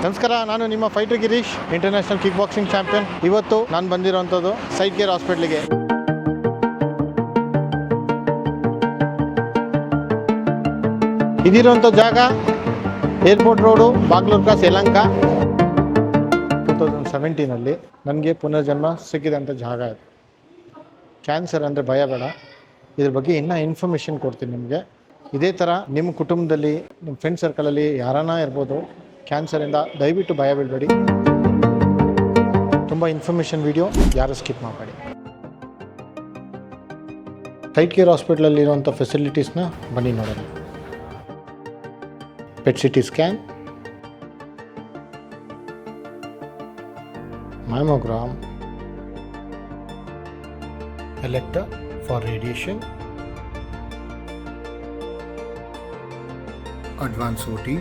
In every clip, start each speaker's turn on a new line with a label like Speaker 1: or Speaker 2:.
Speaker 1: ನಮಸ್ಕಾರ, ನಾನು ನಿಮ್ಮ fighter Girish, international kick boxing champion. ಇವತ್ತು ನಾನು ಬಂದಿರೋಂಥದ್ದು ಸೈಟ್ ಕೇರ್ ಹಾಸ್ಪಿಟ್ಲಿಗೆ. ಇದಿರೋಂಥ ಜಾಗ airport road, Bagalur cross, Yelahanka. 2017 ನನಗೆ ಪುನರ್ಜನ್ಮ ಸಿಕ್ಕಿದಂಥ ಜಾಗ ಇದು. ಕ್ಯಾನ್ಸರ್ ಅಂದರೆ ಭಯ ಬೇಡ, ಇದ್ರ ಬಗ್ಗೆ ಇನ್ನೂ ಇನ್ಫಾರ್ಮೇಷನ್ ಕೊಡ್ತೀನಿ ನಿಮಗೆ. ಇದೇ ಥರ ನಿಮ್ಮ ಕುಟುಂಬದಲ್ಲಿ, ನಿಮ್ಮ ಫ್ರೆಂಡ್ ಸರ್ಕಲಲ್ಲಿ ಯಾರನ್ನ ಇರ್ಬೋದು, ಕ್ಯಾನ್ಸರಿಂದ ದಯವಿಟ್ಟು ಭಯ ಬೀಳಬೇಡಿ. ತುಂಬ ಇನ್ಫಾರ್ಮೇಷನ್ ವಿಡಿಯೋ, ಯಾರು ಸ್ಕಿಪ್ ಮಾಡಬೇಡಿ. ಸೈಟ್ ಕೇರ್ ಹಾಸ್ಪಿಟ್ಲಲ್ಲಿರುವಂಥ ಫೆಸಿಲಿಟೀಸ್ನ ಬನ್ನಿ ನೋಡೋಣ. Pet CT scan, mammogram, ಎಲೆಕ್ಟ್ರಾ for radiation, advance OT,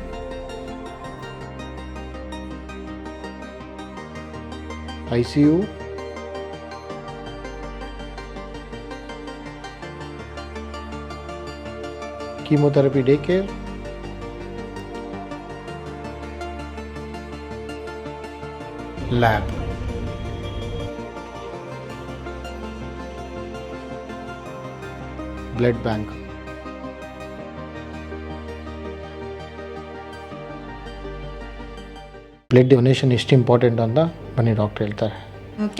Speaker 1: ICU, chemotherapy day care, lab, blood bank. Blood donation ಎಷ್ಟು ಇಂಪಾರ್ಟೆಂಟ್ ಅಂತ ಬನ್ನಿ ಡಾಕ್ಟರ್ ಹೇಳ್ತಾರೆ.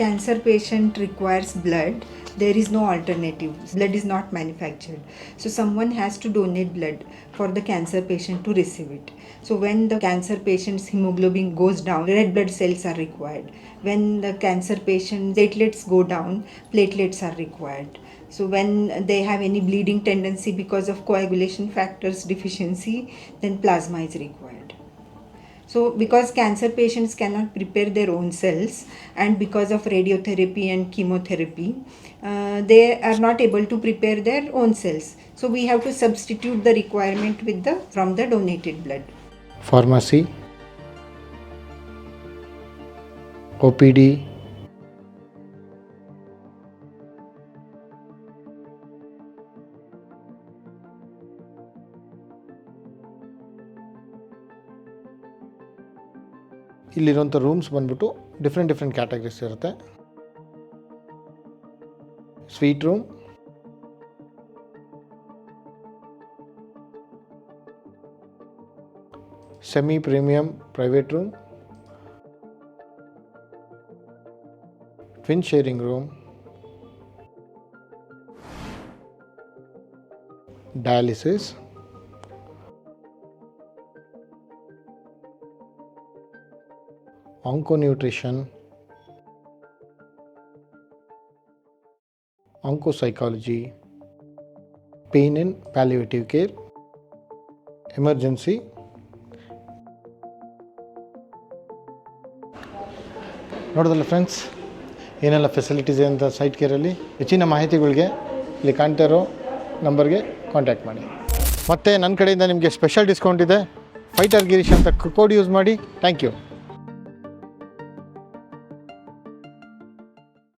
Speaker 2: Cancer patient requires blood. There is no alternative. Blood is not manufactured. So someone has to donate blood for the cancer patient to receive it. So when the cancer patient's hemoglobin goes down, red blood cells are required. When the cancer patient's platelets go down, platelets are required. So when they have any bleeding tendency because of coagulation factors deficiency, then plasma is required. So because cancer patients cannot prepare their own cells, and because of radiotherapy and chemotherapy, they are not able to prepare their own cells. So we have to substitute the requirement from the donated blood.
Speaker 1: Pharmacy, OPD, ಇಲ್ಲಿರುವಂಥ rooms ಬಂದ್ಬಿಟ್ಟು different categories ಇರುತ್ತೆ. Suite room, semi premium private room, twin sharing room, dialysis, onco-nutrition, onco-psychology, pain and palliative care, emergency. ನೋಡೋದಲ್ಲ friends, ಏನೆಲ್ಲ facilities ಇದೆ ಅಂತ site ಕೇರಲ್ಲಿ. ಹೆಚ್ಚಿನ ಮಾಹಿತಿಗಳಿಗೆ ಇಲ್ಲಿ ಕಾಣ್ತಾ ಇರೋ ನಂಬರ್ಗೆ ಕಾಂಟ್ಯಾಕ್ಟ್ ಮಾಡಿ. ಮತ್ತು ನನ್ನ ಕಡೆಯಿಂದ ನಿಮಗೆ ಸ್ಪೆಷಲ್ ಡಿಸ್ಕೌಂಟ್ ಇದೆ. ಫೈಟರ್ ಗಿರೀಶ್ ಅಂತ ಕೋಡ್ ಯೂಸ್ ಮಾಡಿ. Thank you.